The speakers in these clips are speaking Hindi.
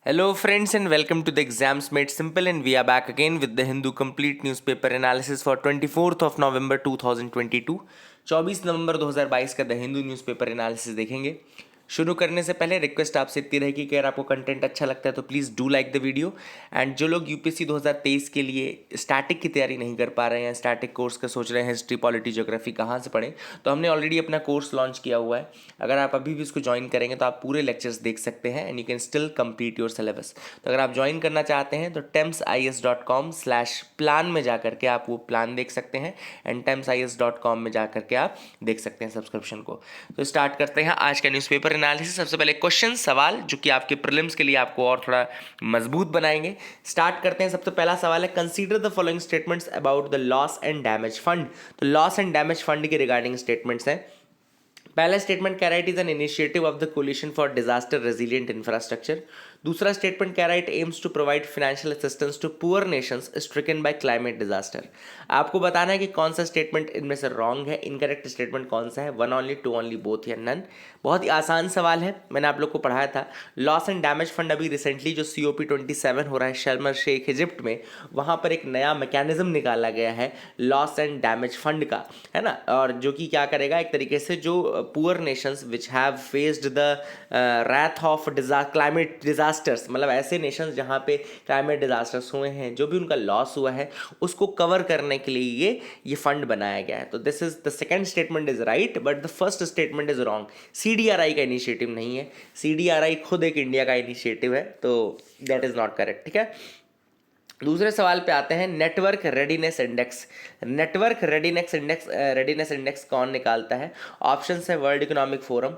Hello, friends, and welcome to the Exams Made Simple. And we are back again with the Hindu Complete Newspaper Analysis for 24th of November 2022. 24 नवंबर 2022 का द हिंदू न्यूज़पेपर एनालिसिस देखेंगे। शुरू करने से पहले रिक्वेस्ट आपसे इतनी रहेगी कि अगर आपको कंटेंट अच्छा लगता है तो please do like the video. And जो लोग यूपीएससी 2023 के लिए स्टैटिक की तैयारी नहीं कर पा रहे हैं, स्टैटिक कोर्स का सोच रहे हैं, हिस्ट्री पॉलिटी ज्योग्राफी कहाँ से पढ़ें, तो हमने ऑलरेडी अपना कोर्स लॉन्च किया हुआ है। अगर आप अभी भी उसको ज्वाइन करेंगे तो आप पूरे लेक्चर्स देख सकते हैं and you can still complete your syllabus. तो अगर आप ज्वाइन करना चाहते हैं तो TEMSIS.com/प्लान में जा करके आप वो प्लान देख सकते हैं एंड TEMSIS.com में जा करके आप देख सकते हैं सब्सक्रिप्शन को। तो स्टार्ट करते हैं आज का न्यूज़पेपर एनालिसिस। सबसे पहले क्वेश्चन सवाल जो कि आपके प्रीलिम्स के लिए आपको और थोड़ा मजबूत बनाएंगे। स्टार्ट करते हैं। सबसे पहला सवाल है, consider the following statements about the loss and damage fund. तो लॉस एंड डैमेज फंड के रिगार्डिंग स्टेटमेंट्स हैं। पहला स्टेटमेंट कह रहा है it is an initiative of the coalition for disaster resilient infrastructure. दूसरा स्टेटमेंट कह रहा है it aims to provide financial assistance to poor nations stricken by climate disaster. आपको बताना है कि कौन सा स्टेटमेंट इनमें से रॉन्ग है, इनकरेक्ट स्टेटमेंट कौन सा है, one only, two only, both या नन। बहुत ही आसान सवाल है, मैंने आप लोग को पढ़ाया था। लॉस एंड डैमेज फंड अभी रिसेंटली जो COP27 हो रहा है शर्म शेख इजिप्ट में, वहाँ पर एक नया मैकेनिज्म निकाला गया है लॉस एंड डैमेज फंड का, है ना। और जो कि क्या करेगा, एक तरीके से जो poor nations which have faced the wrath of climate disasters, मतलब ऐसे नेशंस जहाँ पे क्लाइमेट डिजास्टर्स हुए हैं, जो भी उनका लॉस हुआ है उसको कवर करने के लिए ये फंड बनाया गया है। तो this is the second statement is right but the first statement is wrong. CDRI का इनिशिएटिव नहीं है, CDRI खुद एक इंडिया का इनिशिएटिव है, तो दैट इज नॉट करेक्ट। ठीक है, दूसरे सवाल पे आते हैं। Network readiness index. Network readiness index कौन निकालता है? ऑप्शन है वर्ल्ड इकोनॉमिक फोरम,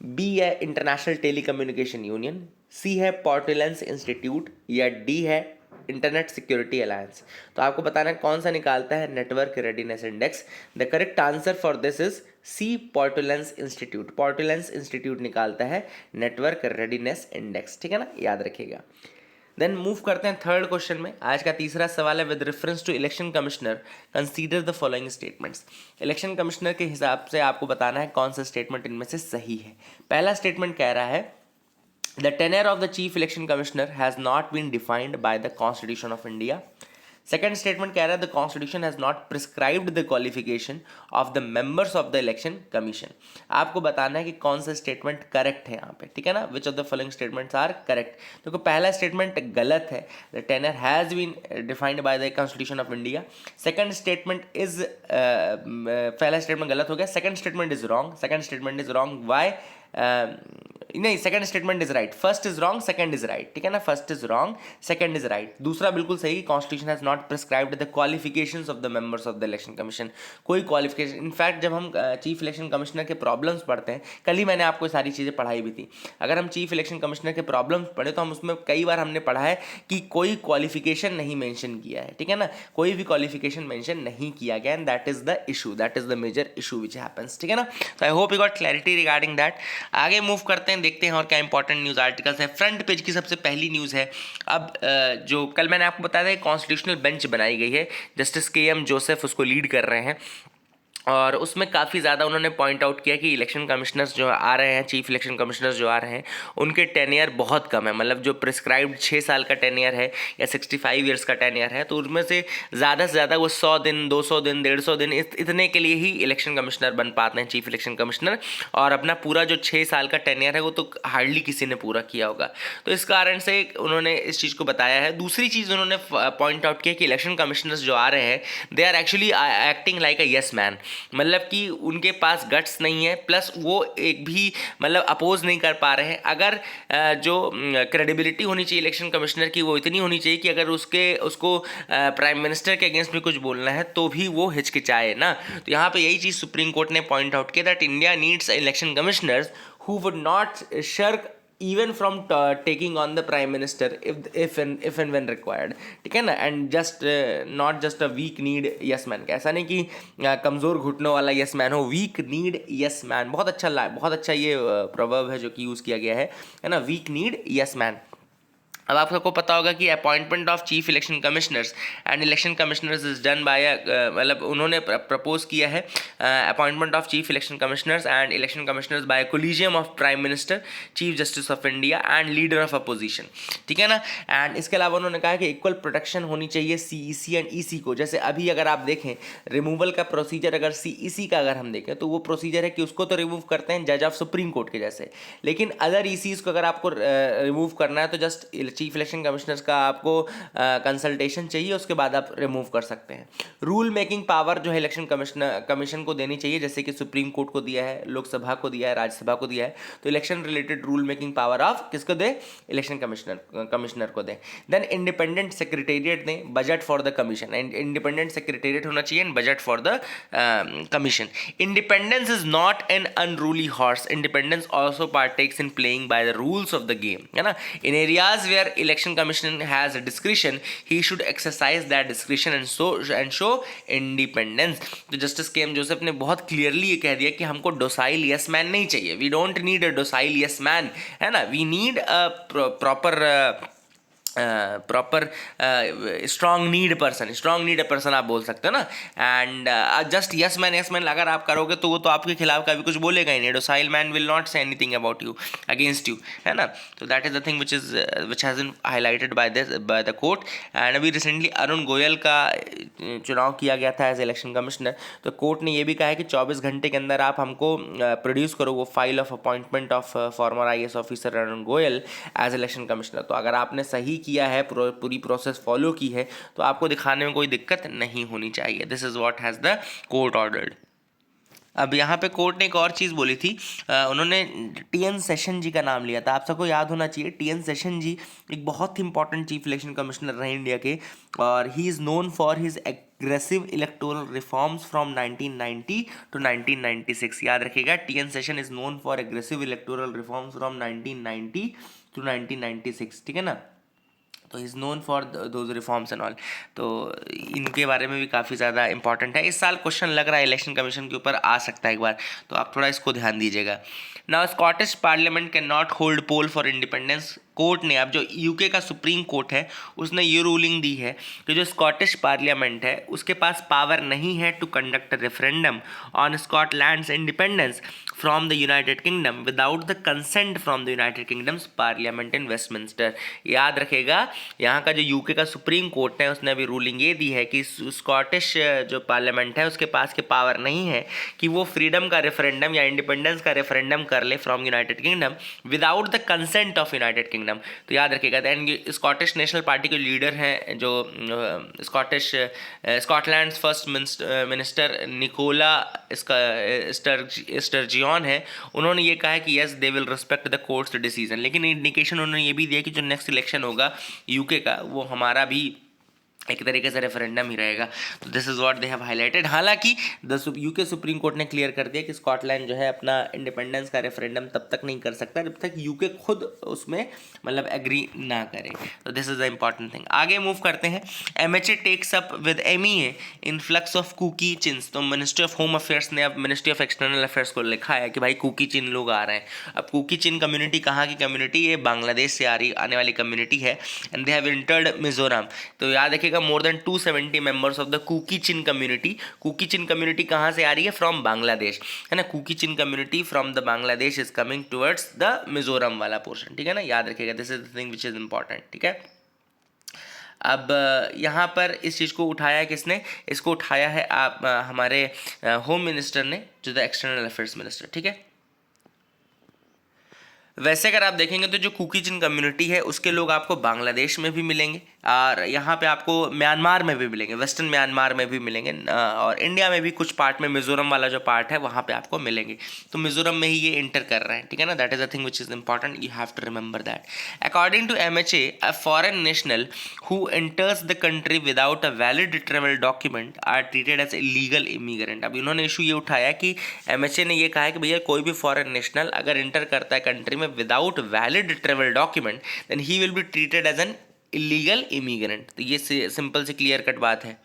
बी है इंटरनेशनल टेलीकम्युनिकेशन यूनियन, सी है पोर्टलैंड्स इंस्टीट्यूट, या डी है इंटरनेट सिक्योरिटी अलायंस। तो आपको बताना है कौन सा निकालता है network readiness index. The correct answer for this is C, Portland's institute. Portland's institute निकालता है नेटवर्क रेडीनेस इंडेक्स। ठीक है ना, याद रखिएगा। देन मूव करते हैं थर्ड क्वेश्चन में। आज का तीसरा सवाल है, with reference to election commissioner consider the following statements. Election commissioner के हिसाब से आपको बताना है कौन सा स्टेटमेंट इनमें से सही है। पहला स्टेटमेंट कह रहा है the tenure of the chief election commissioner has not been defined by the constitution of India. Second statement कह रहा है the constitution has not prescribed the qualification of the members of the election commission. आपको बताना है कि कौन सा स्टेटमेंट करेक्ट है यहाँ पे, ठीक है ना। Which of the following statements are correct. देखो पहला स्टेटमेंट गलत है, the tenure has been defined by the constitution of India. Second statement is पहला स्टेटमेंट गलत हो गया, second statement is wrong. Second statement is wrong, why नहीं, second statement is right, first is wrong, second is right. ठीक है ना, first is wrong, second is right. दूसरा बिल्कुल सही, constitution has not prescribed the qualifications of the members of the election commission. कोई क्वालिफिकेशन, इनफैक्ट जब हम चीफ इलेक्शन कमिश्नर के प्रॉब्लम्स पढ़ते हैं, कल ही मैंने आपको सारी चीज़ें पढ़ाई भी थी। अगर हम चीफ इलेक्शन कमिश्नर के प्रॉब्लम्स पढ़े तो हम उसमें कई बार हमने पढ़ा है कि कोई क्वालिफिकेशन नहीं मेंशन किया है। ठीक है ना, कोई भी क्वालिफिकेशन मेंशन नहीं किया गया and that is the issue, that is the major issue which happens. ठीक है ना, तो I hope you got clarity regarding that. आगे मूव करते हैं, देखते हैं और क्या इंपॉर्टेंट न्यूज़ आर्टिकल्स है। फ्रंट पेज की सबसे पहली न्यूज़ है, अब जो कल मैंने आपको बताया था कॉन्स्टिट्यूशनल बेंच बनाई गई है, जस्टिस KM जोसेफ उसको लीड कर रहे हैं, और उसमें काफ़ी ज़्यादा उन्होंने पॉइंट आउट किया कि इलेक्शन कमिश्नर्स जो आ रहे हैं, चीफ इलेक्शन कमिश्नर्स जो आ रहे हैं, उनके टेनियर बहुत कम है। मतलब जो प्रिस्क्राइब्ड 6 साल का टेनियर है या 65 ईयर्स का टेनियर है, तो उसमें से ज़्यादा से ज़्यादा वो 100 दिन, 200 दिन, 150 दिन, इतने के लिए ही इलेक्शन कमिश्नर बन पाते हैं, चीफ इलेक्शन कमिश्नर। और अपना पूरा जो 6 साल का टेनियर है वो तो हार्डली किसी ने पूरा किया होगा। तो इस कारण से उन्होंने इस चीज़ को बताया है। दूसरी चीज़ उन्होंने पॉइंट आउट किया कि इलेक्शन कमिश्नर्स जो आ रहे हैं, they are actually acting like a yes man. मतलब कि उनके पास गट्स नहीं है, प्लस वो एक भी मतलब अपोज नहीं कर पा रहे हैं। अगर जो क्रेडिबिलिटी होनी चाहिए इलेक्शन कमिश्नर की, वो इतनी होनी चाहिए कि अगर उसको प्राइम मिनिस्टर के अगेंस्ट भी कुछ बोलना है तो भी वो हिचकिचाए ना। तो यहाँ पे यही चीज़ सुप्रीम कोर्ट ने पॉइंट आउट किया that India needs election commissioners who would not shark even from taking on the prime minister if and when required। ठीक है ना, and just not just a weak need yes man। ऐसा नहीं कि कमज़ोर घुटनों वाला yes man हो, weak need yes man। बहुत अच्छा ये proverb है जो कि यूज़ किया गया है ना, weak need yes man। अब आप सबको पता होगा कि appointment of chief election commissioners and election commissioners is done by मतलब उन्होंने प्रपोज किया है appointment of chief election commissioners and election commissioners by collegium of prime minister, chief justice of India and leader of opposition, ठीक है ना। एंड इसके अलावा उन्होंने कहा कि इक्वल प्रोटेक्शन होनी चाहिए सीईसी एंड ईसी को। जैसे अभी अगर आप देखें रिमूवल का प्रोसीजर, अगर सीईसी का अगर हम देखें तो वो प्रोसीजर है कि उसको तो रिमूव करते हैं जज ऑफ सुप्रीम कोर्ट के जैसे, लेकिन अदर ईसीज को अगर आपको रिमूव करना है तो जस्ट चीफ इलेक्शन कमिश्नर्स का आपको कंसल्टेशन चाहिए, उसके बाद आप रिमूव कर सकते हैं। रूल मेकिंग पावर जो है इलेक्शन कमीशन को देनी चाहिए, जैसे कि सुप्रीम कोर्ट को दिया है, लोकसभा को दिया है, राज्यसभा को दिया है, तो election related rule making power of किसको दे, इलेक्शन कमिश्नर को दे। देन इंडिपेंडेंट सेक्रेटेरिएट दें budget for the commission, and independent secretariat होना चाहिए and budget for the commission. Independence is not an unruly horse, independence also partakes in playing by the rules of the game, है ना। In areas where election commission has discretion he should exercise that discretion and show independence. तो जस्टिस के एम जोसेफ ने बहुत क्लियरली ये कह दिया कि हमको डोसाइल यस मैन नहीं चाहिए, we don't need a docile yes man, है ना, we need a proper strong need person आप बोल सकते हो ना। एंड जस्ट यस मैन अगर आप करोगे तो वो तो आपके खिलाफ कभी कुछ बोलेगा ही नहीं, docile man will not say anything about you against you, है ना। तो that is the thing which has been highlighted by the court. And अभी रिसेंटली अरुण गोयल का चुनाव किया गया था एज इलेक्शन कमिश्नर, तो कोर्ट ने ये भी कहा है कि 24 घंटे के अंदर आप हमको प्रोड्यूस करो वो file of appointment of former IAS officer Arun Goyal as election commissioner. तो अगर आपने सही किया है, पूरी प्रोसेस फॉलो की है, तो आपको दिखाने में कोई दिक्कत नहीं होनी चाहिए। This is what has the court ordered. अब यहाँ पे कोर्ट ने एक और चीज़ बोली थी, उन्होंने TN सेशन जी का नाम लिया था। आप सबको याद होना चाहिए TN सेशन जी एक बहुत ही इंपॉर्टेंट चीफ इलेक्शन कमिश्नर रहे इंडिया के, और he is known for his aggressive electoral reforms from 1990 to 1996। याद रखिएगा, TN Seshan is known for aggressive electoral reforms from 1990 to 1996, ठीक है ना। तो is known for those reforms and all. तो इनके बारे में भी काफ़ी ज़्यादा इंपॉर्टेंट है। इस साल क्वेश्चन लग रहा है इलेक्शन कमीशन के ऊपर आ सकता है एक बार, तो आप थोड़ा इसको ध्यान दीजिएगा। Now Scottish parliament can not hold poll for independence. Court ने, अब जो UK का सुप्रीम कोर्ट है उसने ये रूलिंग दी है कि जो स्कॉटिश पार्लियामेंट है उसके पास पावर नहीं है to conduct a referendum on Scotland's independence from the United Kingdom without the consent from the United Kingdom's parliament in Westminster. याद रखेगा, यहाँ का जो UK का सुप्रीम कोर्ट है उसने अभी रूलिंग ये दी है कि स्कॉटिश जो पार्लियामेंट है उसके पास के पावर नहीं है कि वो फ्रीडम का रेफरेंडम या इंडिपेंडेंस का रेफरेंडम कर ले from United Kingdom without the consent of United kingdom. तो याद रखिएगा। दैन स्कॉटिश नेशनल पार्टी के लीडर हैं जो Scotland first minister Nicola sturgeon है, उन्होंने ये कहा है कि yes they will respect the courts decision, लेकिन इंडिकेशन उन्होंने ये भी दिया कि जो नेक्स्ट इलेक्शन होगा UK का वो हमारा भी एक तरीके से रेफरेंडम ही रहेगा। तो this is what they have highlighted. हालांकि UK सुप्रीम कोर्ट ने क्लियर कर दिया कि स्कॉटलैंड जो है अपना इंडिपेंडेंस का रेफरेंडम तब तक नहीं कर सकता जब तक UK खुद उसमें मतलब एग्री ना करे। तो this is the important thing. आगे मूव करते हैं। MHA takes up with MEA influx of Kuki Chins. तो मिनिस्ट्री ऑफ होम अफेयर्स ने अब मिनिस्ट्री ऑफ एक्सटर्नल अफेयर्स को लिखा है कि भाई कुकी चिन लोग आ रहे हैं। अब कुकी चिन कम्युनिटी कहाँ की कम्युनिटी, ये बांग्लादेश से आने वाली कम्युनिटी है, and they have entered Mizoram. तो याद रखिएगा, more than 270 members of the Kuki Chin community. Kuki Chin community कहाँ से आ रही है, फ्रॉम बांग्लादेश, है ना। Kuki Chin community from the Bangladesh is coming towards the Mizoram वाला पोर्शन, ठीक है ना। याद रखिएगा, this is the thing which is important, ठीक है। अब यहाँ पर इस चीज़ को उठाया है किसने, इसको उठाया है आप हमारे होम मिनिस्टर ने, जो द एक्सटर्नल अफेयर्स मिनिस्टर, ठीक है। वैसे अगर आप देखेंगे तो जो कुकी चिन कम्युनिटी है उसके लोग आपको बांग्लादेश में भी मिलेंगे, और यहाँ पे आपको म्यांमार में भी मिलेंगे, वेस्टर्न म्यांमार में भी मिलेंगे, और इंडिया में भी कुछ पार्ट में, मिजोरम वाला जो पार्ट है वहाँ पे आपको मिलेंगे। तो मिजोरम में ही ये इंटर कर रहे हैं, ठीक है ना। That is the thing which is important, you have to remember that. According to MHA, a foreign national who enters the country without a valid travel document are treated as illegal immigrant. अब इन्होंने इशू ये उठाया कि MHA ने ये कहा है कि भैया कोई भी फॉरेन नेशनल अगर इंटर करता है कंट्री में without valid travel document, then he will be treated as an illegal immigrant. तो ये सिंपल से क्लियर कट बात है।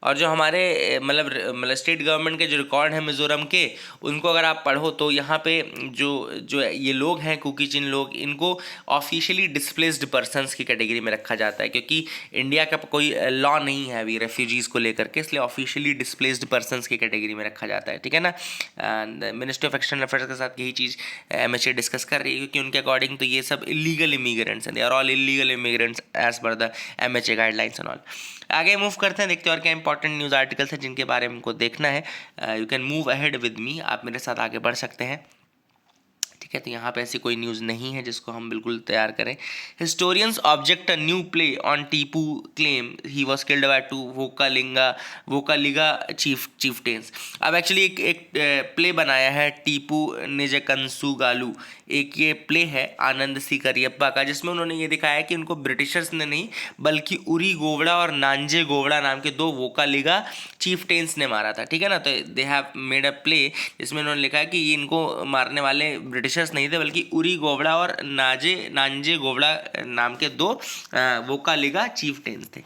और जो हमारे मतलब स्टेट गवर्नमेंट के जो रिकॉर्ड हैं मिज़ोरम के, उनको अगर आप पढ़ो तो यहाँ पे जो जो ये लोग हैं कुकी चिन लोग, इनको ऑफिशियली डिस्प्लेस्ड पर्सन्स की कैटेगरी में रखा जाता है, क्योंकि इंडिया का कोई लॉ नहीं है अभी रेफ्यूजीज़ को लेकर के, इसलिए ऑफिशियली डिस्प्लेस्ड पर्सन्स की कैटेगरी में रखा जाता है, ठीक है ना। And ministry of external affairs के साथ यही चीज़ MHA डिस्कस कर रही है, क्योंकि उनके अकॉर्डिंग तो ये सब इलीगल इमिग्रेंट्स हैं, they are all illegal immigrants as per the MHA guidelines and all. आगे मूव करते हैं, देखते हैं और क्या इंपॉर्टेंट न्यूज़ आर्टिकल्स हैं जिनके बारे में हमको देखना है। You can move ahead with me, आप मेरे साथ आगे बढ़ सकते हैं, ठीक है। तो यहाँ पे ऐसी कोई न्यूज़ नहीं है जिसको हम बिल्कुल तैयार करें। Historians object a new play on Tipu claim he was killed by 2 वोकालिगा चीफ्टेन्स। अब एक्चुअली एक प्ले बनाया है टीपू निजकंसुगालू, एक ये प्ले है आनंद सी करियप्पा का, जिसमें उन्होंने ये दिखाया है कि उनको ब्रिटिशर्स ने नहीं बल्कि उरी गोवड़ा और नांजे गोवड़ा नाम के 2 वोकालिगा चीफ्टेन्स ने मारा था, ठीक है ना। तो they have made a play जिसमें उन्होंने लिखा है कि ये इनको मारने वाले ब्रिटिशर्स नहीं थे बल्कि उरी गोवड़ा और नांजे गोवड़ा नाम के 2 वोकालिगा चीफ्टेन्स थे।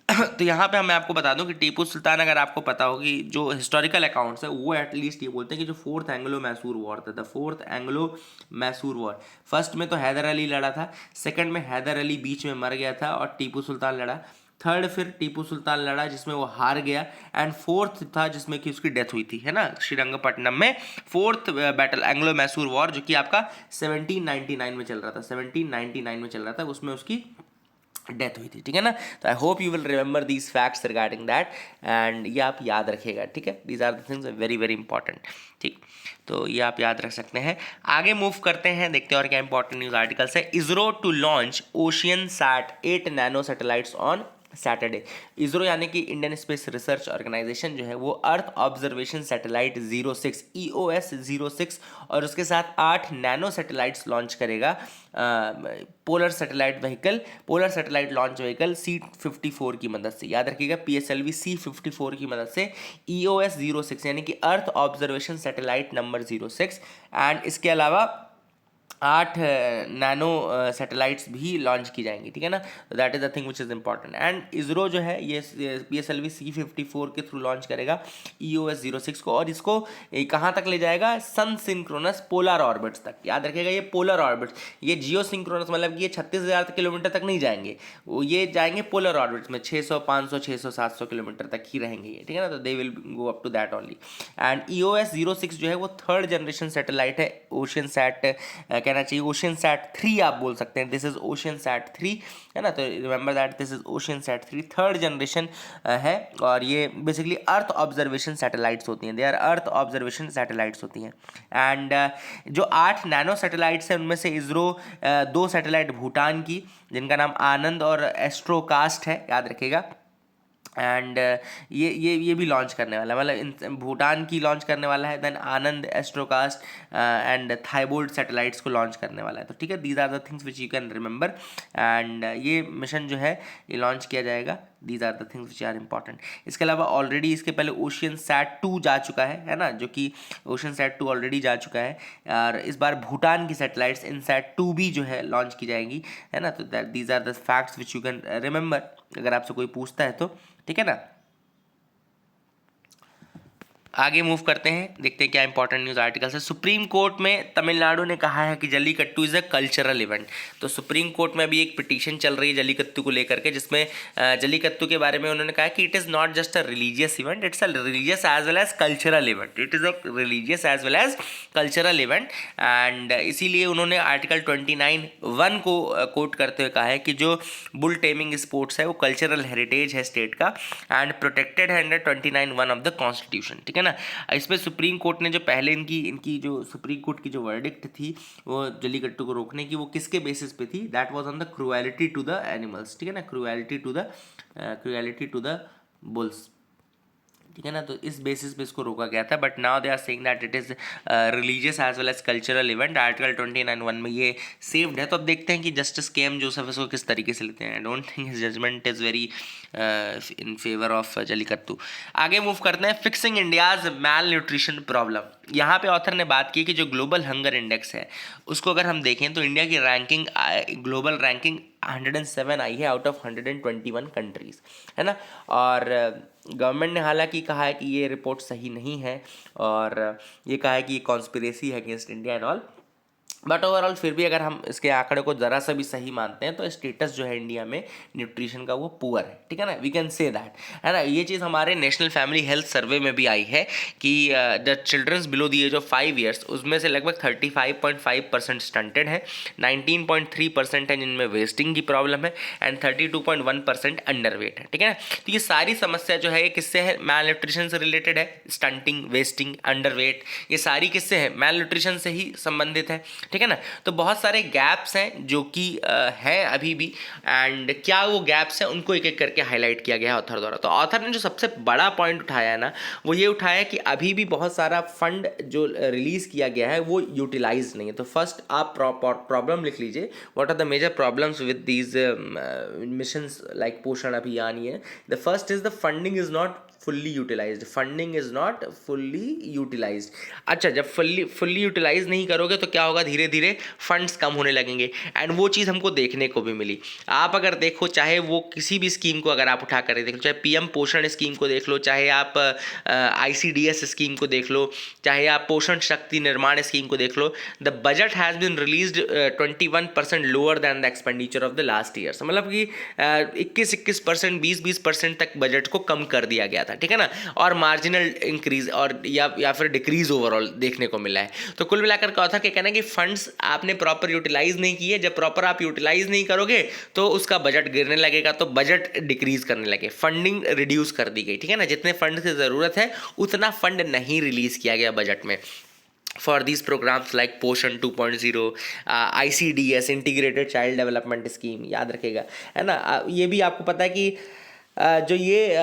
तो यहाँ पे मैं आपको बता दूं कि टीपू सुल्तान, अगर आपको पता हो कि जो हिस्टोरिकल अकाउंट्स है वो एटलीस्ट ये बोलते हैं कि जो 4th एंग्लो मैसूर वॉर था, the 4th Anglo Mysore war, first में तो हैदर अली लड़ा था, सेकंड में हैदर अली बीच में मर गया था और टीपू सुल्तान लड़ा, थर्ड फिर टीपू सुल्तान लड़ा जिसमें वो हार गया, एंड फोर्थ था जिसमें कि उसकी डेथ हुई थी, है ना, श्रीरंगपट्टनम में 4th battle Anglo Mysore war, जो कि आपका 1799 में चल रहा था, 1799 में चल रहा था, उसमें उसकी डेथ हुई थी, ठीक है ना। तो I hope you will remember these facts regarding that, and ये आप याद रखिएगा, ठीक है। These are the things very very important, ठीक। तो ये आप याद रख सकते हैं। आगे मूव करते हैं, देखते हैं और क्या इंपॉर्टेंट न्यूज़ आर्टिकल्स है। ISRO to launch Oceansat 8 nano satellites on Saturday. ISRO यानी कि इंडियन स्पेस रिसर्च ऑर्गेनाइजेशन जो है वो अर्थ ऑब्जर्वेशन सैटेलाइट 06 EOS 06 और उसके साथ 8 नैनो सैटेलाइट्स लॉन्च करेगा, polar satellite launch vehicle C-54 की मदद से। याद रखिएगा PSLV C-54 की मदद से EOS 06 यानी कि earth observation satellite number 06, and इसके अलावा 8 नैनो सैटेलाइट्स भी लॉन्च की जाएंगी, ठीक है ना। That is the thing which is important, and ISRO जो है ये PSLV C-54 के थ्रू लॉन्च करेगा EOS 06 को, और इसको कहाँ तक ले जाएगा, सन सिंक्रोनस पोलर ऑर्बिट्स तक। याद रखिएगा ये पोलर ऑर्बिट्स, ये जियो सिंक्रोनस मतलब कि ये 36,000 किलोमीटर तक नहीं जाएंगे, वो ये जाएंगे पोलर ऑर्बिट्स में 600, 500, 600, 700 किलोमीटर तक ही रहेंगे ये, ठीक है ना। तो they will go up to that only, and EOS 06 जो है वो 3rd जनरेशन सैटेलाइट है, ओशियन सैट कहना चाहिए, ओशियन सैट 3 आप बोल सकते हैं, दिस इज ओशियन सैट 3, है ना। तो remember that this is Oceansat 3 3rd generation है, और ये बेसिकली अर्थ ऑब्जर्वेशन सैटेलाइट्स होती हैं, they are earth observation satellites होती हैं। एंड जो 8 नैनो सैटेलाइट्स हैं उनमें से इसरो 2 सैटेलाइट भूटान की जिनका नाम आनंद और एस्ट्रोकास्ट है, याद रखिएगा, एंड ये भी लॉन्च करने वाला है, मतलब भूटान की लॉन्च करने वाला है, then Anand Astrocast and Thybolt satellites को लॉन्च करने वाला है। तो ठीक है, these are the things which you can remember, and ये मिशन जो है ये लॉन्च किया जाएगा, these are the things which are important. इसके अलावा ऑलरेडी इसके पहले ओशियन सैट 2 जा चुका है ना, जो कि ओशियन सैट 2 ऑलरेडी जा चुका है, और इस बार भूटान की सैटेलाइट्स इन सैट 2 भी जो है लॉन्च की जाएगी, है ना। तो these are the facts which you can remember अगर आपसे कोई पूछता है तो, ठीक है ना। आगे मूव करते हैं, देखते हैं क्या इंपॉर्टेंट न्यूज़ आर्टिकल्स है। सुप्रीम कोर्ट में तमिलनाडु ने कहा है कि jallikattu is a cultural event. तो सुप्रीम कोर्ट में अभी एक पिटीशन चल रही है जल्लीकट्टू को लेकर के, जिसमें जल्लीकट्टू के बारे में उन्होंने कहा कि it is not just a religious event, it's a religious as well as cultural event, it is a religious as well as cultural event, and इसीलिए उन्होंने आर्टिकल 29(1) को कोट करते हुए कहा है कि जो बुल टेमिंग स्पोर्ट्स है वो कल्चरल हेरिटेज है स्टेट का, एंड प्रोटेक्टेड है अंडर 29(1) ऑफ द कॉन्स्टिट्यूशन, ठीक है ना। इस पर सुप्रीम कोर्ट ने जो पहले इनकी जो सुप्रीम कोर्ट की जो वर्डिक्ट थी वो जल्लीकट्टू को रोकने की, वो किसके बेसिस पे थी, that was on the cruelty to the animals, ठीक है ना, क्रुएलिटी टू द बुल्स, ठीक है ना। तो इस बेसिस पे इसको रोका गया था, but now they are saying that it is religious as well as cultural event, article 29(1) में ये सेव्ड है। तो अब देखते हैं कि जस्टिस KM जोसेफ इसको किस तरीके से लेते हैं। I don't think his judgement is very in favour of Jallikattu. आगे मूव करते हैं, fixing India's malnutrition problem. यहाँ पे ऑथर ने बात की कि जो ग्लोबल हंगर इंडेक्स है उसको अगर हम देखें तो इंडिया की रैंकिंग, ग्लोबल रैंकिंग 107 आई है आउट ऑफ 121 कंट्रीज़, है ना। और गवर्नमेंट ने हालांकि कहा है कि ये रिपोर्ट सही नहीं है और ये कहा है कि ये कॉन्स्पिरेसी है against India and all, but overall फिर भी अगर हम इसके आंकड़े को ज़रा सा भी सही मानते हैं तो स्टेटस जो है इंडिया में न्यूट्रिशन का वो पुअर है, ठीक है ना, वी कैन से दैट, है ना। ये चीज़ हमारे नेशनल फैमिली हेल्थ सर्वे में भी आई है कि the childrens below the age of 5 years उसमें से लगभग 35.5% स्टंटेड है, 19.3% है जिनमें वेस्टिंग की प्रॉब्लम है एंड 32.1% अंडर वेट है, ठीक है ना। तो ये सारी समस्या जो है ये किससे है, मैल न्यूट्रिशन से रिलेटेड है, स्टंटिंग, वेस्टिंग, अंडर वेट, ये सारी किससे है, मैल न्यूट्रिशन से ही संबंधित है, ठीक है ना। तो बहुत सारे गैप्स हैं जो कि हैं अभी भी, एंड क्या वो गैप्स हैं उनको एक एक करके हाईलाइट किया गया है ऑथर द्वारा। तो ऑथर ने जो सबसे बड़ा पॉइंट उठाया है ना वो ये उठाया कि अभी भी बहुत सारा फंड जो रिलीज़ किया गया है वो यूटिलाइज नहीं है। तो फर्स्ट आप प्रॉब्लम लिख लीजिए, what are the major problems with these missions like Poshan Abhiyan. ये the first is the funding is not fully utilised, funding is not fully utilised. अच्छा, जब फुल्ली यूटिलाइज नहीं करोगे तो क्या होगा, धीरे धीरे फंड्स कम होने लगेंगे, एंड वो चीज़ हमको देखने को भी मिली। आप अगर देखो, चाहे वो किसी भी स्कीम को अगर आप उठा कर देख लो, चाहे पीएम पोषण स्कीम को देख लो, चाहे आप ICDS स्कीम को देख लो, चाहे आप पोषण शक्ति निर्माण स्कीम को देख लो, the budget has been released 21% lower than the expenditure of the last years. मतलब कि 21% 20% तक बजट को कम कर दिया गया था, ठीक है ना, और मार्जिनल इंक्रीज और या फिर डिक्रीज ओवरऑल देखने को मिला है। तो कुल मिलाकर क्या था कि कहना कि फंड्स आपने प्रॉपर यूटिलाइज नहीं किए, जब प्रॉपर आप यूटिलाइज नहीं करोगे तो उसका बजट गिरने लगेगा, तो बजट डिक्रीज करने लगे, फंडिंग रिड्यूस कर दी गई, ठीक है ना। जितने फंड की ज़रूरत है उतना फंड नहीं रिलीज किया गया बजट में फॉर दीज प्रोग्राम्स लाइक पोषण 2.0, ICDS integrated child development scheme, याद रखेगा, है ना। ये भी आपको पता है कि जो ये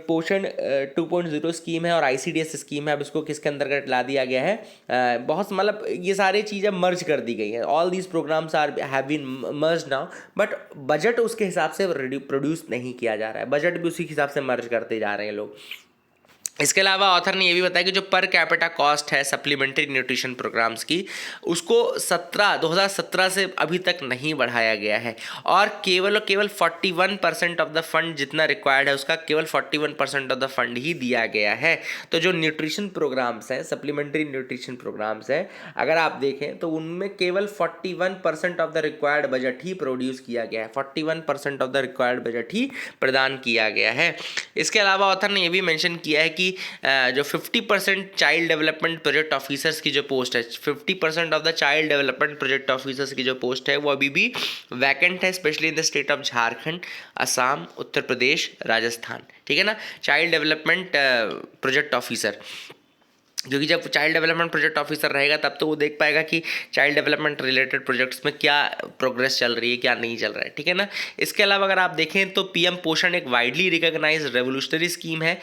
पोषण 2.0 स्कीम है और ICDS स्कीम है, अब इसको किसके अंतर्गत ला दिया गया है, बहुत मतलब ये सारी चीज़ें मर्ज कर दी गई हैं। All these programmes are have been merge now, but budget उसके हिसाब से प्रोड्यूस नहीं किया जा रहा है, बजट भी उसी हिसाब से मर्ज करते जा रहे हैं लोग। इसके अलावा ऑथर ने ये भी बताया कि जो पर कैपिटा कॉस्ट है सप्लीमेंट्री न्यूट्रिशन प्रोग्राम्स की, उसको 2017 से अभी तक नहीं बढ़ाया गया है, और केवल 41% ऑफ द फंड जितना रिक्वायर्ड है उसका केवल 41% ऑफ द फंड ही दिया गया है। तो जो न्यूट्रिशन प्रोग्राम्स हैं, सप्लीमेंट्री न्यूट्रिशन प्रोग्राम्स हैं, अगर आप देखें तो उनमें केवल 41% of the required budget he produce किया गया है, 41% ऑफ द रिक्वायर्ड बजट ही प्रदान किया गया है। इसके अलावा ऑथर ने ये भी मेंशन किया है कि जो 50% चाइल्ड डेवलपमेंट प्रोजेक्ट ऑफिसर्स की जो पोस्ट है, 50% of the child development project officers की जो पोस्ट है वो अभी भी वैकेंट है, specially in the state of Jharkhand, Assam, Uttar Pradesh, Rajasthan, ठीक है ना। चाइल्ड डेवलपमेंट प्रोजेक्ट ऑफिसर, क्योंकि जब चाइल्ड डेवलपमेंट प्रोजेक्ट ऑफिसर रहेगा तब तो वो देख पाएगा कि चाइल्ड डेवलपमेंट रिलेटेड प्रोजेक्ट्स में क्या प्रोग्रेस चल रही है, क्या नहीं चल रहा है, ठीक है ना। इसके अलावा अगर आप देखें तो पीएम पोषण एक वाइडली रिकॉग्नाइज रेवोल्यूशनरी स्कीम है,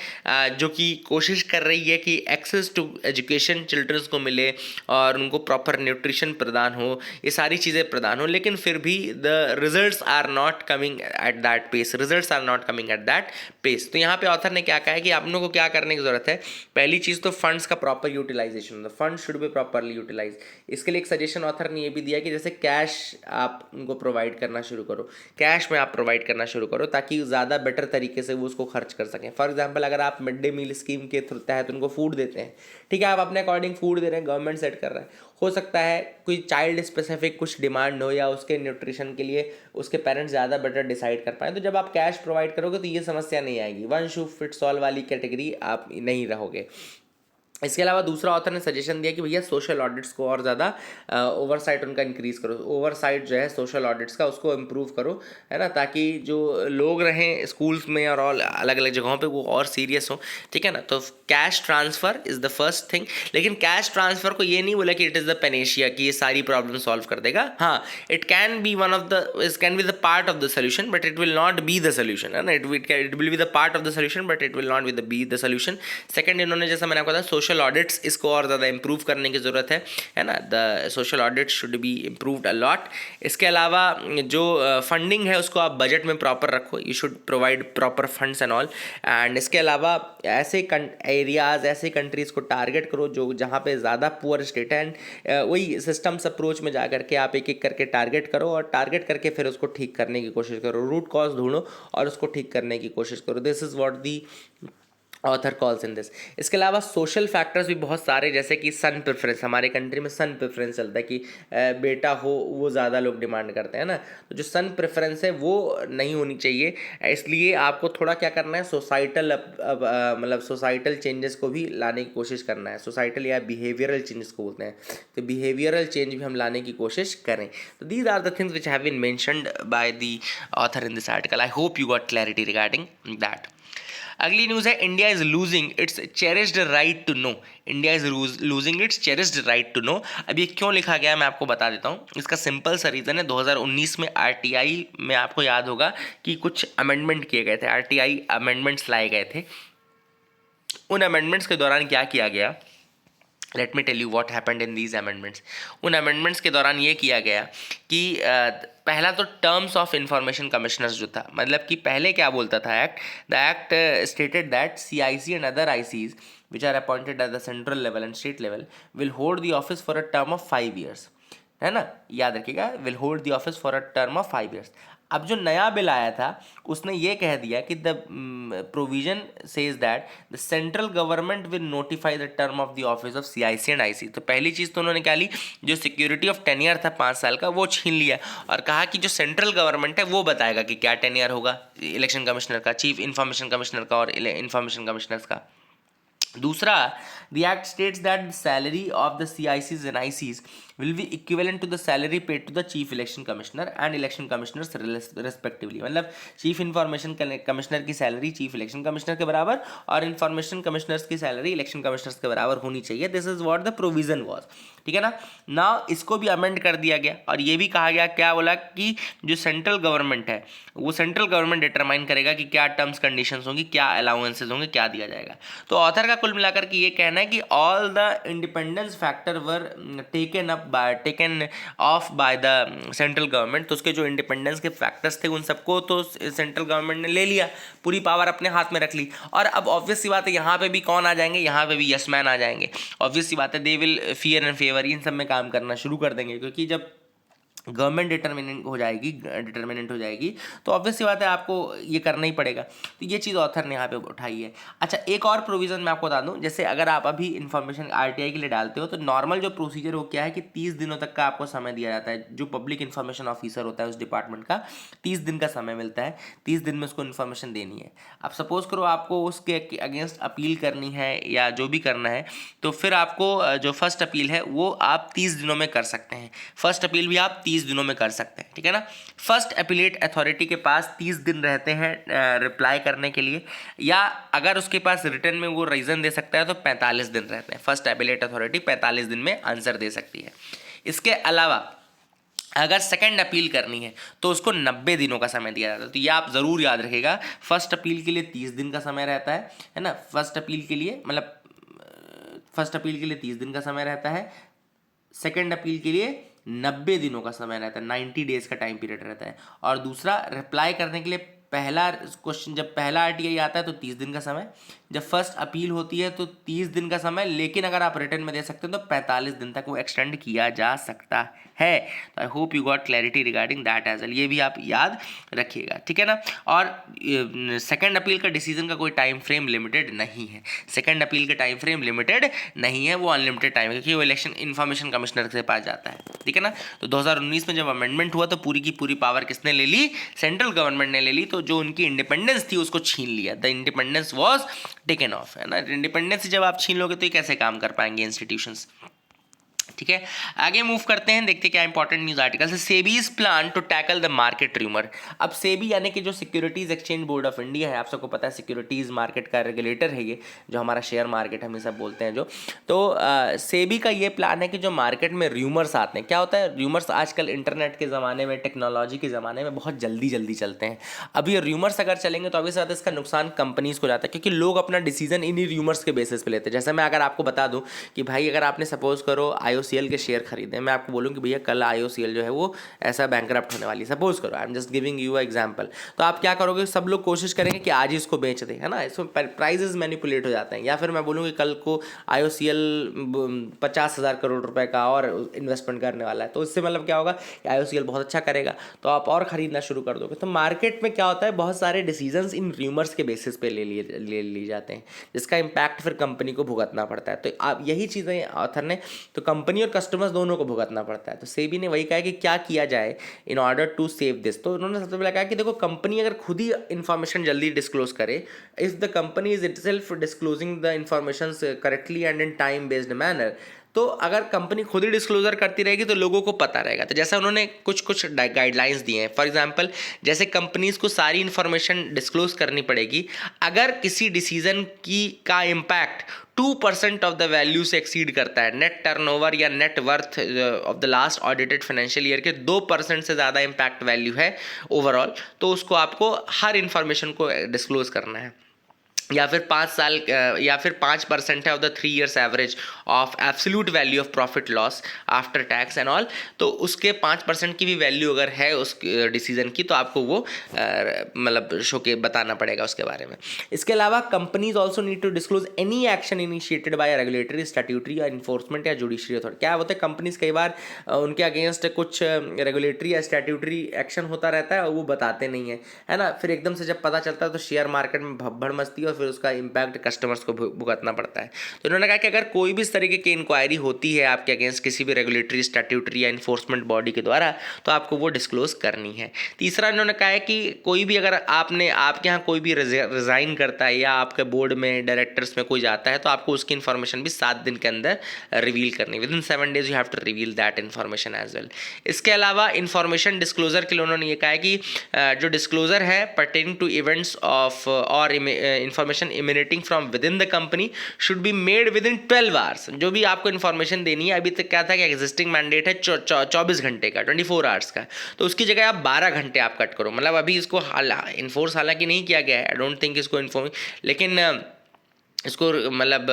जो कि कोशिश कर रही है कि एक्सेस टू एजुकेशन चिल्ड्रंस को मिले और उनको प्रॉपर न्यूट्रिशन प्रदान हो, ये सारी चीज़ें प्रदान हो, लेकिन फिर भी the results are not coming at that pace, results are not coming at that pace. तो यहाँ पे ऑथर ने क्या कहा है कि आप लोगों को क्या करने की ज़रूरत है, पहली चीज़ तो फंड्स का proper utilisation, the fund should be properly utilise. इसके लिए एक सजेशन ऑथर ने ये भी दिया कि जैसे कैश आप उनको प्रोवाइड करना शुरू करो, कैश में आप प्रोवाइड करना शुरू करो ताकि ज़्यादा बेटर तरीके से वो उसको खर्च कर सकें। फॉर एग्जांपल अगर आप मिड डे मील स्कीम के तहत उनको फूड देते हैं, ठीक है, आप अपने अकॉर्डिंग फूड दे रहे हैं, गवर्नमेंट सेट कर रहा है, हो सकता है कोई चाइल्ड स्पेसिफिक कुछ डिमांड हो या उसके न्यूट्रिशन के लिए उसके पेरेंट्स ज़्यादा बेटर डिसाइड कर पाएँ, तो जब आप कैश प्रोवाइड करोगे तो ये समस्या नहीं आएगी, वन शू फिट्स ऑल वाली कैटेगरी आप नहीं रहोगे। इसके अलावा दूसरा ऑथर ने सजेशन दिया कि भैया सोशल ऑडिट्स को और ज़्यादा ओवरसाइट उनका इंक्रीज़ करो, ओवरसाइट जो है सोशल ऑडिट्स का उसको इम्प्रूव करो, है ना, ताकि जो लोग रहें स्कूल्स में और ऑल अलग अलग जगहों पे वो और सीरियस हो, ठीक है ना। तो cash transfer is the first thing, लेकिन कैश ट्रांसफ़र को ये नहीं बोला कि इट इज़ द पेनेशिया कि ये सारी प्रॉब्लम सॉल्व कर देगा। हाँ, it can be one of the, it can be the part of the solution, but it will not be the solution, है ना। It will be the part of the solution but it will not be the solution. Second, इन्होंने जैसा मैंने आपको बताया सोशल ऑडिट्स, इसको और ज़्यादा इम्प्रूव करने की ज़रूरत है ना, the social audit should be improved a lot. इसके अलावा जो फंडिंग है उसको आप बजट में प्रॉपर रखो, you should provide proper funds and all. And इसके अलावा ऐसे एरियाज़, ऐसे कंट्रीज़ को टारगेट करो जो जहाँ पे ज़्यादा पुअर स्टेट है, एंड वही सिस्टम्स अप्रोच में जा करके आप एक एक करके टारगेट करो, और टारगेट करके फिर उसको ठीक करने की कोशिश करो, रूट कॉज ढूंढो और उसको ठीक करने की कोशिश करो। This is what the author calls in this. इसके अलावा सोशल फैक्टर्स भी बहुत सारे, जैसे कि सन प्रेफरेंस, हमारे कंट्री में सन प्रेफरेंस चलता है कि बेटा हो, वो ज़्यादा लोग डिमांड करते हैं ना, तो जो सन प्रेफरेंस है वो नहीं होनी चाहिए। इसलिए आपको थोड़ा क्या करना है, सोसाइटल मतलब सोसाइटल चेंजेस को भी लाने की कोशिश करना है। सोसाइटल या बिहेवियरल चेंजेस को बोलते हैं, तो बिहेवियरल चेंज भी हम लाने की कोशिश करें। तो these are the things which have been mentioned by the author in this article. I hope you got clarity regarding that. अगली न्यूज़ है, India is losing its cherished right to know. India is losing its cherished right to know. अब ये क्यों लिखा गया है मैं आपको बता देता हूँ। इसका सिंपल सा रीज़न है, 2019 में आरटीआई में आपको याद होगा कि कुछ अमेंडमेंट किए गए थे, आरटीआई अमेंडमेंट्स लाए गए थे। उन अमेंडमेंट्स के दौरान क्या किया गया, let me tell you what happened in these amendments. उन अमेंडमेंट्स के दौरान ये किया गया कि पहला तो टर्म्स ऑफ इंफॉर्मेशन कमिश्नर्स जो था, मतलब कि पहले क्या बोलता था act, the act stated that CIC and other ICs which are appointed at the central level and state level will hold the office for a term of 5 years, है ना, याद रखिएगा, will hold the office for a term of 5 years। अब जो नया बिल आया था उसने ये कह दिया कि the provision says that the central government will notify the term of the office of CIC and IC। तो पहली चीज़ तो उन्होंने क्या ली, जो सिक्योरिटी ऑफ टेन्योर था 5 साल का वो छीन लिया, और कहा कि जो सेंट्रल गवर्नमेंट है वो बताएगा कि क्या टेन्योर होगा इलेक्शन कमिश्नर का, चीफ इंफॉर्मेशन कमिश्नर का और इंफॉर्मेशन कमिश्नर्स का। दूसरा, the act states that the salary of the CICs and ICs will be equivalent to the salary paid to the chief election commissioner and election commissioners respectively। मतलब चीफ इंफॉर्मेशन कमिश्नर की सैलरी चीफ इलेक्शन कमिश्नर के बराबर और इंफॉर्मेशन कमिश्नर्स की सैलरी इलेक्शन कमिश्नर्स के बराबर होनी चाहिए। This is what the provision was, ठीक है ना। नाउ इसको भी अमेंड कर दिया गया और ये भी कहा गया, क्या बोला कि जो सेंट्रल गवर्नमेंट है वो सेंट्रल गवर्नमेंट डिटरमाइन करेगा कि क्या टर्म्स कंडीशंस होंगी, क्या अलाउंसेस होंगे, क्या दिया जाएगा। तो ऑथर का कुल मिलाकर के ये कहना है कि all the independence factor were taken of by the central government. तो उसके जो इंडिपेंडेंस के फैक्टर्स थे उन सबको तो सेंट्रल गवर्नमेंट ने ले लिया, पूरी पावर अपने हाथ में रख ली। और अब ऑब्वियस सी बात है यहाँ पे भी कौन आ जाएंगे, यहाँ पे भी यस मैन आ जाएंगे। ऑब्वियस सी बात है, they will fear and favour, इन सब में काम करना शुरू कर देंगे, क्योंकि जब गवर्नमेंट डिटर्मिनेंट हो जाएगी तो ऑब्वियस सी बात है आपको ये करना ही पड़ेगा। तो ये चीज़ ऑथर ने यहाँ पे उठाई है। अच्छा, एक और प्रोविज़न मैं आपको बता दूँ, जैसे अगर आप अभी इन्फॉर्मेशन आरटीआई के लिए डालते हो तो नॉर्मल जो प्रोसीजर वो क्या है कि 30 दिनों तक का आपको समय दिया जाता है। जो पब्लिक इन्फॉर्मेशन ऑफिसर होता है उस डिपार्टमेंट का 30 दिन का समय मिलता है, 30 दिन में उसको इन्फॉर्मेशन देनी है। अब सपोज करो आपको उसके अगेंस्ट अपील करनी है या जो भी करना है, तो फिर आपको जो फर्स्ट अपील है वो आप 30 दिनों में कर सकते हैं। फर्स्ट अपील भी आप 30 दिनों में कर सकते हैं, ठीक है ना। फर्स्ट अपीलेट अथॉरिटी के पास 30 दिन रहते हैं रिप्लाई करने के लिए, या अगर उसके पास रिटर्न में वो रीज़न दे सकता है तो 45 दिन रहते हैं। फर्स्ट अपीलेट अथॉरिटी 45 दिन में आंसर दे सकती है। इसके अलावा अगर सेकंड अपील करनी है तो उसको 90 दिनों का समय दिया जाता है। तो ये आप ज़रूर याद रखिएगा, फर्स्ट अपील के लिए 30 दिन का समय रहता है ना। फर्स्ट अपील के लिए मतलब फर्स्ट अपील के लिए 30 दिन का समय रहता है, सेकंड अपील के लिए 90 दिनों का समय रहता है, 90 डेज का टाइम पीरियड रहता है। और दूसरा, रिप्लाई करने के लिए पहला क्वेश्चन, जब पहला आरटीआई आता है तो 30 दिन का समय, जब फर्स्ट अपील होती है तो 30 दिन का समय, लेकिन अगर आप रिटर्न में दे सकते हैं तो 45 दिन तक वो एक्सटेंड किया जा सकता है। तो I hope you got clarity regarding that as well, ये भी आप याद रखिएगा, ठीक है ना। और सेकंड अपील का डिसीजन का कोई टाइम फ्रेम लिमिटेड नहीं है, सेकंड अपील का टाइम फ्रेम लिमिटेड नहीं है, वो अनलिमिटेड टाइम है, क्योंकि वो इलेक्शन इन्फॉर्मेशन कमिश्नर के पास जाता है, ठीक है ना। तो 2019 में जब अमेंडमेंट हुआ तो पूरी की पूरी पावर किसने ले ली, सेंट्रल गवर्नमेंट ने ले ली। तो जो उनकी इंडिपेंडेंस थी उसको छीन लिया, the independence was taken of, है ना। इंडिपेंडेंस जब आप छीन लोगे तो ये कैसे काम कर पाएंगे इंस्टीट्यूशंस, ठीक है, आगे मूव करते हैं, देखते क्या इंपॉर्टेंट न्यूज आर्टिकल है। SEBI's plan to tackle the market rumour. अब सेबी यानी कि जो securities exchange board of India है, आप सबको पता है सिक्योरिटीज मार्केट का रेगुलेटर है ये, जो हमारा शेयर मार्केट हम ये सब बोलते हैं जो, तो सेबी का ये प्लान है कि जो मार्केट में र्यूमर्स आते हैं, क्या होता है र्यूमर्स आजकल इंटरनेट के ज़माने में, टेक्नोलॉजी के ज़माने में बहुत जल्दी जल्दी चलते हैं। अब ये र्यूमर्स अगर चलेंगे तो अभी साथ इसका नुकसान कंपनीज़ को जाता है, क्योंकि लोग अपना डिसीजन इन्हीं र्यूमर्स के बेसिस पे लेते हैं। जैसे मैं अगर आपको बता दूं कि भाई अगर आपने सपोज करो आईओसीएल के शेयर खरीदे, मैं आपको बोलूँ कि भैया कल आईओसीएल जो है वो ऐसा बैंकरप्ट होने वाली, सपोज करो, I am just giving you example, तो आप क्या करोगे, सब लोग कोशिश करेंगे कि आज ही इसको बेच दे, है ना, इसमें प्राइजेस मैनिपुलेट हो जाते हैं। या फिर मैं बोलूँ कि कल को आईओसीएल 50,000 करोड़ रुपए का और इन्वेस्टमेंट करने वाला है, तो इससे मतलब क्या होगा कि आईओसीएल बहुत अच्छा करेगा, तो आप और खरीदना शुरू कर दोगे। तो मार्केट में क्या होता है, बहुत सारे डिसीजंस इन र्यूमर्स के बेसिस पे ले लिए जाते हैं, जिसका इम्पैक्ट फिर कंपनी को भुगतना पड़ता है। तो आप यही चीज़ें ऑथर ने, तो कंपनी और कस्टमर्स दोनों को भुगतना पड़ता है। तो सेबी ने वही कहा है कि क्या किया जाए in order to save this. तो उन्होंने सबसे पहले कहा कि देखो, कंपनी अगर खुद ही इन्फॉर्मेशन जल्दी डिस्क्लोज करे, if the company is itself disclosing the information correctly and in time based manner, तो अगर कंपनी खुद ही डिस्क्लोजर करती रहेगी तो लोगों को पता रहेगा। तो जैसा उन्होंने कुछ गाइडलाइंस दिए हैं, फॉर एग्जांपल जैसे कंपनीज को सारी इन्फॉर्मेशन डिस्क्लोज करनी पड़ेगी अगर किसी डिसीजन की का इम्पैक्ट 2% ऑफ द वैल्यू से एक्सीड करता है, नेट टर्नओवर या net worth of the last audited financial year के 2% से ज़्यादा इम्पैक्ट वैल्यू है ओवरऑल, तो उसको आपको हर इन्फॉर्मेशन को डिस्क्लोज करना है। या फिर 5 साल या फिर 5% है of the 3 years average of absolute value of profit loss after tax and all, तो उसके 5% की भी वैल्यू अगर है उस डिसीजन की, तो आपको वो मतलब शो के बताना पड़ेगा उसके बारे में। इसके अलावा companies also need to disclose any action initiated by regulatory, statutory या इन्फोर्समेंट या जुडिशरी अथॉरिटी। क्या होता है, कंपनीज कई बार उनके अगेंस्ट कुछ रेगुलेटरी या स्टैट्यूटरी एक्शन होता रहता है और वो बताते नहीं है ना, फिर एकदम से जब पता चलता है तो शेयर मार्केट में भगभड़ मचती है और फिर उसका इम्पैक्ट कस्टमर्स को भुगतना पड़ता है। तो उन्होंने कहा कि अगर कोई भी इस तरीके की इंक्वायरी होती है आपके अगेंस्ट किसी भी रेगुलेटरी, स्टैट्यूटरी या इन्फोर्समेंट बॉडी के द्वारा, तो आपको वो डिस्क्लोज करनी है। तीसरा इन्होंने कहा है कि कोई भी अगर आपके यहाँ कोई भी रिजाइन करता है या आपके बोर्ड में डायरेक्टर्स में कोई जाता है, तो आपको उसकी इन्फॉर्मेशन भी 7 दिन के अंदर रिवील करनी, within 7 days you have to reveal that information as well. इसके अलावा इन्फॉर्मेशन डिस्क्लोजर के लिए उन्होंने ये कहा है कि जो डिस्क्लोजर है पर्टेनिंग टू इवेंट्स ऑफ और information emanating from with in the company should be made with in 12 hours. जो भी आपको इन्फॉर्मेशन देनी है, अभी तक क्या था कि एग्जिस्टिंग मैंडेट है 24 घंटे का, 24 आवर्स का, तो उसकी जगह आप 12 घंटे आप कट करो। मतलब अभी इसको इन्फोर्स हालांकि नहीं किया गया है, आई डोंट थिंक इसको इन्फॉर्म, लेकिन इसको मतलब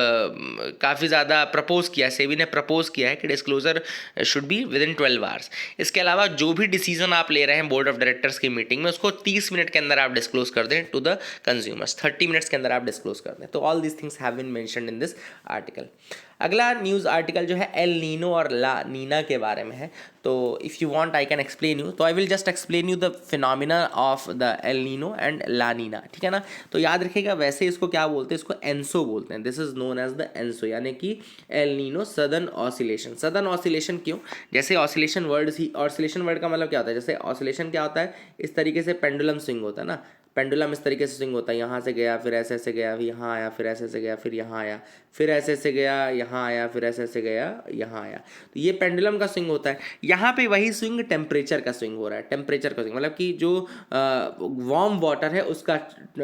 काफ़ी ज़्यादा प्रपोज किया, सेबी ने प्रपोज किया है कि disclosure should be with in 12 hours. इसके अलावा जो भी डिसीजन आप ले रहे हैं बोर्ड ऑफ डायरेक्टर्स की मीटिंग में, उसको 30 मिनट के अंदर आप डिस्क्लोज कर दें टू द कंज्यूमर्स, 30 मिनट्स के अंदर आप डिस्क्लोज कर दें। तो all this things have been mentioned in this article. अगला न्यूज़ आर्टिकल जो है एल नीनो और ला नीना के बारे में है। तो if you want I can explain you, तो I will just explain you the phenomena of the El Nino and La Nina, ठीक है ना। तो याद रखिएगा, वैसे इसको क्या बोलते हैं, इसको एनसो बोलते हैं, this is known as the ENSO, यानी कि El Nino southern oscillation. Southern oscillation क्यों, जैसे ऑसिलेशन वर्ड का मतलब क्या होता है, जैसे ऑसिलेशन क्या होता है, इस तरीके से पेंडुलम स्विंग होता है ना, पेंडुलम इस तरीके से स्विंग होता है, यहाँ से गया फिर ऐसे ऐसे गया, फिर यहाँ आया, फिर ऐसे ऐसे गया, फिर यहाँ आया, फिर ऐसे ऐसे गया, यहाँ आया, फिर ऐसे ऐसे गया, यहाँ आया। तो ये पेंडुलम का स्विंग होता है। यहाँ पे वही स्विंग टेम्परेचर का स्विंग हो रहा है, टेम्परेचर का स्विंग मतलब कि जो वार्म वाटर है उसका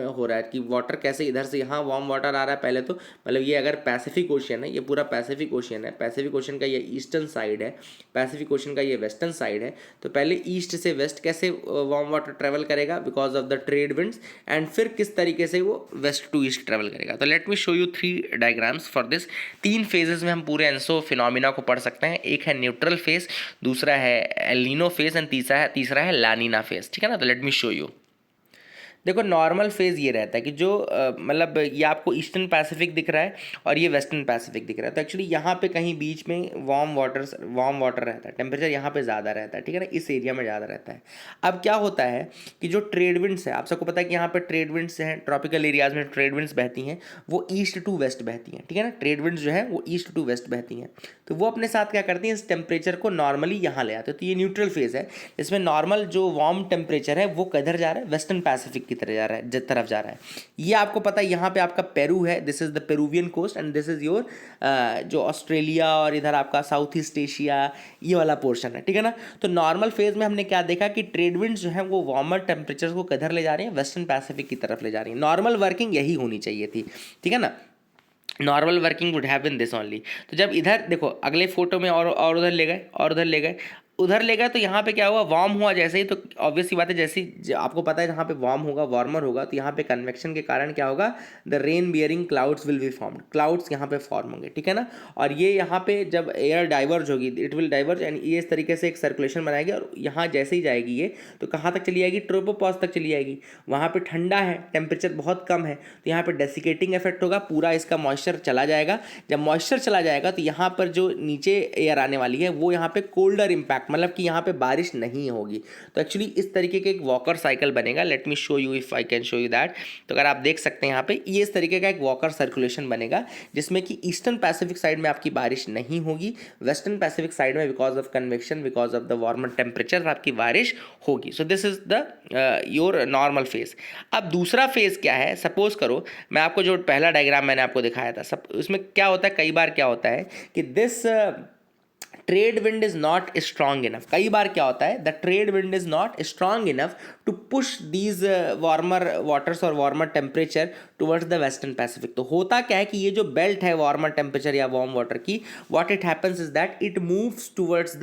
हो रहा है, कि वाटर कैसे इधर से यहाँ वार्म वाटर आ रहा है पहले, तो मतलब ये अगर पैसिफिक ओशियन है, ये पूरा पैसिफिक ओशियन है, पैसिफिक ओशियन का ये ईस्टर्न साइड है, पैसिफिक ओशियन का ये वेस्टर्न साइड है, तो पहले ईस्ट से वेस्ट कैसे वार्म वाटर ट्रेवल करेगा because of the trade winds, and फिर किस तरीके से वो वेस्ट टू ईस्ट ट्रेवल करेगा। तो let me show you 3 diagrams for this. 3 phases में हम पूरे एनसो फिनोमिना को पढ़ सकते हैं। एक है न्यूट्रल फेज, दूसरा है एल नीनो फेज एंड तीसरा है ला नीना फेज, ठीक है ना। तो लेट मी शो यू। देखो नॉर्मल फेज़ ये रहता है कि जो मतलब ये आपको ईस्टर्न पैसिफिक दिख रहा है और ये वेस्टर्न पैसिफिक दिख रहा है, तो एक्चुअली यहाँ पे कहीं बीच में वार्म वाटर रहता है, टेम्परेचर यहाँ पे ज़्यादा रहता है, ठीक है ना, इस एरिया में ज़्यादा रहता है। अब क्या होता है कि जो ट्रेड विंड्स है, आप सबको पता है कि यहाँ पर ट्रेड विंड्स हैं, ट्रॉपिकल एरियाज़ में ट्रेड विंड्स बहती हैं, वो ईस्ट टू वेस्ट बहती हैं, ठीक है ना, ट्रेड विंड्स जो है वो ईस्ट टू वेस्ट बहती हैं। तो वो अपने साथ क्या करती हैं, इस टेम्परेचर को नॉर्मली यहाँ ले आते हैं। तो ये न्यूट्रल फेज़ है, इसमें नॉर्मल जो वार्म टेम्परेचर है वो किधर जा रहा है, वेस्टर्न पैसिफिक की तरफ जा रहा है। ये आपको पता है, यहाँ पे आपका पेरू है, this is the Peruvian coast and this is your जो ऑस्ट्रेलिया और इधर आपका साउथ ईस्ट एशिया ये वाला पोर्शन है, ठीक है ना। तो नॉर्मल फेज में हमने क्या देखा कि ट्रेड विंड्स जो है वो वार्मर टेम्परेचर को किधर ले जा रही है, वेस्टर्न पैसिफिक की तरफ ले जा रही है। नॉर्मल वर्किंग यही होनी चाहिए थी, ठीक है ना। Normal working would have been this only. तो जब इधर देखो अगले फोटो में और उधर ले गए और उधर ले गए तो यहाँ पे क्या हुआ, वार्म हुआ जैसे ही, तो ऑब्वियस सी बात है, जैसे आपको पता है जहाँ पे वार्म होगा, वार्मर होगा, तो यहाँ पे कन्वेक्शन के कारण क्या होगा, the rain bearing clouds will be formed, clouds यहाँ पे फॉर्म होंगे, ठीक है ना। और ये यहाँ पे जब एयर डाइवर्ज होगी, इट विल डाइवर्ज एंड ये इस तरीके से एक सर्कुलेशन बनाएगी और यहाँ जैसे ही जाएगी ये, तो कहाँ तक चली जाएगी, ट्रोपोपॉज तक चली जाएगी। वहाँ पर ठंडा है, टेम्परेचर बहुत कम है, तो यहाँ पर डेसिकेटिंग इफेक्ट होगा, पूरा इसका मॉइस्चर चला जाएगा। जब मॉइस्चर चला जाएगा तो यहाँ पर जो नीचे एयर आने वाली है वो यहाँ पे कोल्डर इम्पैक्ट, मतलब कि यहाँ पे बारिश नहीं होगी। तो एक्चुअली इस तरीके के एक वॉकर साइकिल बनेगा। Let me show you if I can show you that. तो अगर आप देख सकते हैं यहाँ पे ये इस तरीके का एक वॉकर सर्कुलेशन बनेगा जिसमें कि ईस्टर्न पैसिफिक साइड में आपकी बारिश नहीं होगी, वेस्टर्न पैसिफिक साइड में because of convection, because of the warmer temperature आपकी बारिश होगी। So this is the your normal phase. अब दूसरा फेज क्या है, सपोज करो मैं आपको जो पहला डायग्राम मैंने आपको दिखाया था, सब उसमें क्या होता है, कई बार क्या होता है कि this trade wind is not strong enough. कई बार क्या होता है, the trade wind is not strong enough to push these warmer waters और warmer temperature towards the western Pacific. तो होता क्या है कि ये जो बेल्ट है वार्मर टेम्परेचर या वार्म वाटर की, what it happens is that it moves towards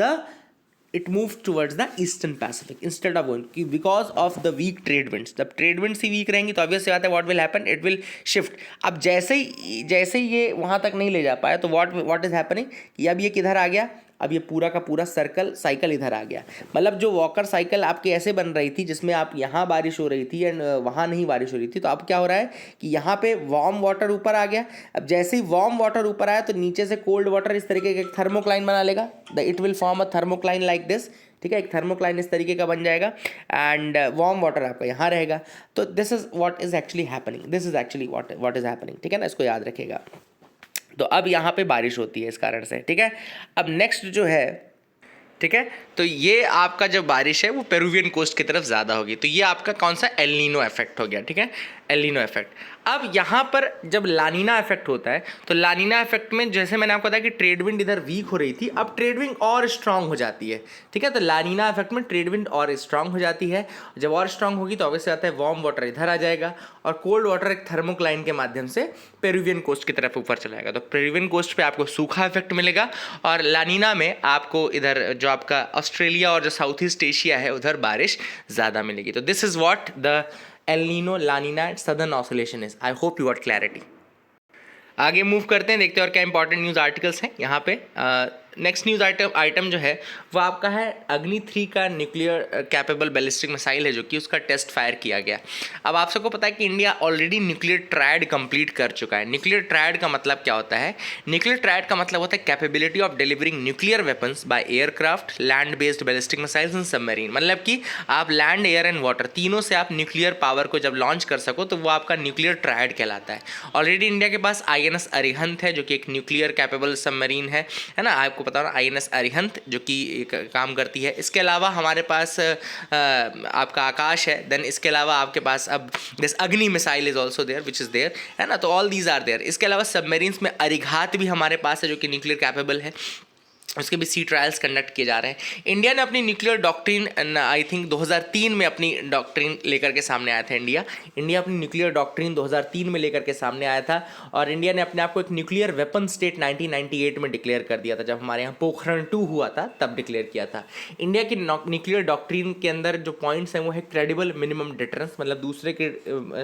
the eastern Pacific instead of going, because of the weak trade winds. जब ट्रेड विंड्स ही वीक रहेंगी तो ऑब्वियस सी बात है what will happen, it will shift. अब जैसे ही ये वहाँ तक नहीं ले जा पाया तो व्हाट इज हैपनिंग कि अब ये किधर आ गया, अब ये पूरा का पूरा साइकिल इधर आ गया। मतलब जो वॉकर साइकिल आपकी ऐसे बन रही थी जिसमें आप यहाँ बारिश हो रही थी एंड वहाँ नहीं बारिश हो रही थी, तो अब क्या हो रहा है कि यहाँ पे वार्म वाटर ऊपर आ गया। अब जैसे ही वार्म वाटर ऊपर आया तो नीचे से कोल्ड वाटर इस तरीके का एक थर्मोक्लाइन बना लेगा, it will form a thermocline like this, ठीक है। एक थर्मोक्लाइन इस तरीके का बन जाएगा एंड वार्म वाटर आपका यहाँ रहेगा। तो this is what is actually happening, this is actually what is happening, ठीक है ना, इसको याद रखिएगा। तो अब यहाँ पे बारिश होती है इस कारण से, ठीक है। अब नेक्स्ट जो है, ठीक है, तो ये आपका जो बारिश है वो पेरुवियन कोस्ट की तरफ ज़्यादा होगी। तो ये आपका कौन सा, एल नीनो इफेक्ट हो गया, ठीक है, एल नीनो इफेक्ट। अब यहाँ पर जब लानीना इफेक्ट होता है तो लानीना इफेक्ट में जैसे मैंने आपको बताया कि ट्रेड विंड इधर वीक हो रही थी, अब ट्रेड विंड और स्ट्रांग हो जाती है, ठीक है। तो लानीना इफेक्ट में ट्रेड विंड और स्ट्रांग हो जाती है। जब और स्ट्रांग होगी तो ऑब्वियसली आता है वार्म वाटर इधर आ जाएगा और कोल्ड वाटर एक थर्मोक्लाइन के माध्यम से पेरुवियन कोस्ट की तरफ ऊपर चला जाएगा। तो पेरुवियन कोस्ट पे आपको सूखा इफेक्ट मिलेगा और लानीना में आपको इधर जो आपका ऑस्ट्रेलिया और जो साउथ ईस्ट एशिया है उधर बारिश ज़्यादा मिलेगी। तो this is what the El Nino, लानीना and southern oscillation is. I hope you got clarity. आगे मूव करते हैं, देखते हैं और क्या इंपॉर्टेंट न्यूज़ आर्टिकल्स हैं यहाँ पे। नेक्स्ट न्यूज़ आइटम जो है वो आपका है अग्नि 3 का न्यूक्लियर कैपेबल बैलिस्टिक मिसाइल है जो कि उसका टेस्ट फायर किया गया। अब आप सबको पता है कि India already nuclear triad complete कर चुका है। न्यूक्लियर ट्रायड का मतलब क्या होता है, न्यूक्लियर ट्रायड का मतलब होता है capability of delivering nuclear weapons by aircraft, land based ballistic missiles and submarine. मतलब कि आप लैंड, एयर एंड वाटर तीनों से आप न्यूक्लियर पावर को जब लॉन्च कर सको तो वो आपका न्यूक्लियर ट्रायड कहलाता है। ऑलरेडी इंडिया के पास INS अरिहंत है जो कि एक न्यूक्लियर कैपेबल सबमरीन है ना, आपको पता हो INS अरिहंत जो कि एक काम करती है। इसके अलावा हमारे पास आपका आकाश है, देन इसके अलावा आपके पास अब this Agni missile is also there which is there, है ना। तो ऑल दीज आर देयर। इसके अलावा सबमरीन्स में अरिघात भी हमारे पास है जो कि न्यूक्लियर कैपेबल है, उसके भी सी ट्रायल्स कंडक्ट किए जा रहे हैं। इंडिया ने अपनी न्यूक्लियर डॉक्ट्रिन आई थिंक 2003 में अपनी डॉक्ट्रिन लेकर के सामने आया था। इंडिया अपनी न्यूक्लियर डॉक्ट्रिन 2003 में लेकर के सामने आया था और इंडिया ने अपने आप को एक न्यूक्लियर वेपन स्टेट 1998 में डिक्लेयर कर दिया था। जब हमारे यहाँ पोखरण 2 हुआ था तब डिक्लेयर किया था। इंडिया की न्यूक्लियर डॉक्ट्रिन के अंदर जो पॉइंट्स हैं वो है क्रेडिबल मिनिमम डिटरेंस, मतलब दूसरे के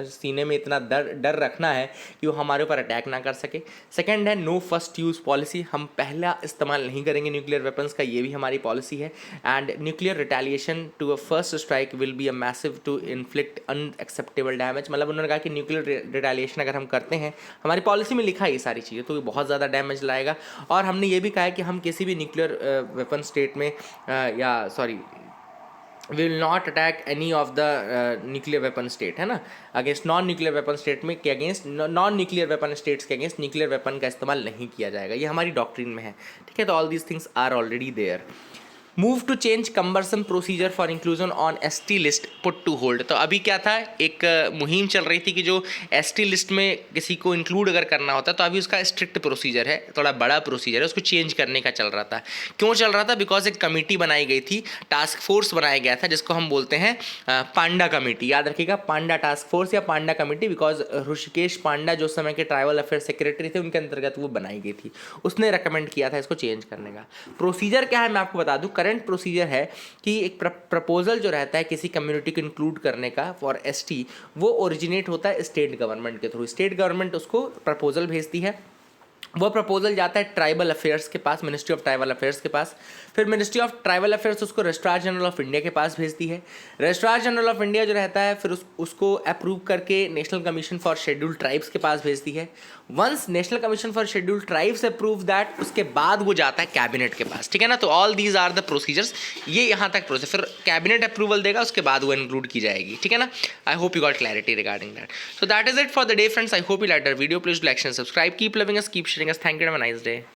सीने में इतना डर रखना है कि वो हमारे ऊपर अटैक ना कर सके। सेकेंड है नो फर्स्ट यूज़ पॉलिसी, हम पहला इस्तेमाल नहीं करेंगे न्यूक्लियर वेपन्स का, ये भी हमारी पॉलिसी है। And nuclear retaliation to a first strike will be a massive to inflict unacceptable damage. मतलब उन्होंने कहा कि न्यूक्लियर रिटेलिएशन अगर हम करते हैं, हमारी पॉलिसी में लिखा है ये सारी चीज़ें, तो ये बहुत ज़्यादा डैमेज लाएगा। और हमने ये भी कहा है कि हम किसी भी न्यूक्लियर वेपन स्टेट में will not attack any of the nuclear weapon state, है ना, against non nuclear weapon state में के against non nuclear weapon states के अगेंस्ट न्यूक्लियर वेपन का इस्तेमाल नहीं किया जाएगा। ये हमारी डॉक्ट्रिन में है, ठीक है। तो all these things are already there. Move to change cumbersome procedure for inclusion on ST list put to hold. तो अभी क्या था, एक मुहिम चल रही थी कि जो ST लिस्ट में किसी को इंक्लूड अगर करना होता तो अभी उसका स्ट्रिक्ट प्रोसीजर है, थोड़ा बड़ा प्रोसीजर है, उसको चेंज करने का चल रहा था। क्यों चल रहा था? बिकॉज एक कमेटी बनाई गई थी, टास्क फोर्स बनाया गया था, जिसको हम बोलते हैं पांडा कमेटी। याद रखिएगा, पांडा टास्क फोर्स या पांडा कमेटी, बिकॉज ऋषिकेश पांडा जो समय के ट्राइबल अफेयर सेक्रेटरी थे, उनके अंतर्गत वो बनाई गई थी। उसने रेकमेंड किया था इसको चेंज करने का। प्रोसीजर क्या है मैं आपको बता दूं। करंट प्रोसीजर है कि एक प्रपोजल जो रहता है किसी कम्युनिटी को इंक्लूड करने का फॉर ST, वो ओरिजिनेट होता है स्टेट गवर्नमेंट के थ्रू। स्टेट गवर्नमेंट उसको प्रपोजल भेजती है, वो प्रपोजल जाता है ट्राइबल अफेयर्स के पास, मिनिस्ट्री ऑफ ट्राइबल अफेयर्स के पास। फिर मिनिस्ट्री ऑफ ट्राइबल अफेयर्स उसको रजिस्ट्रार जनरल ऑफ इंडिया के पास भेजती है। रजिस्ट्रार जनरल ऑफ इंडिया जो रहता है फिर उसको अप्रूव करके national commission for scheduled tribes के पास भेजती है। Once national commission for scheduled tribes approve that, उसके बाद वो जाता है कैबिनेट के पास। ठीक है ना, तो all these are the procedures. ये यहाँ तक प्रोसेस, फिर कैबिनेट अप्रूवल देगा, उसके बाद वो इंक्लूड की जाएगी। ठीक है ना, आई hope you got clarity regarding that. So that is it for the day friends. I hope you like the video. Please like and subscribe, keep loving us, keep sharing us. Thank you, have a nice day.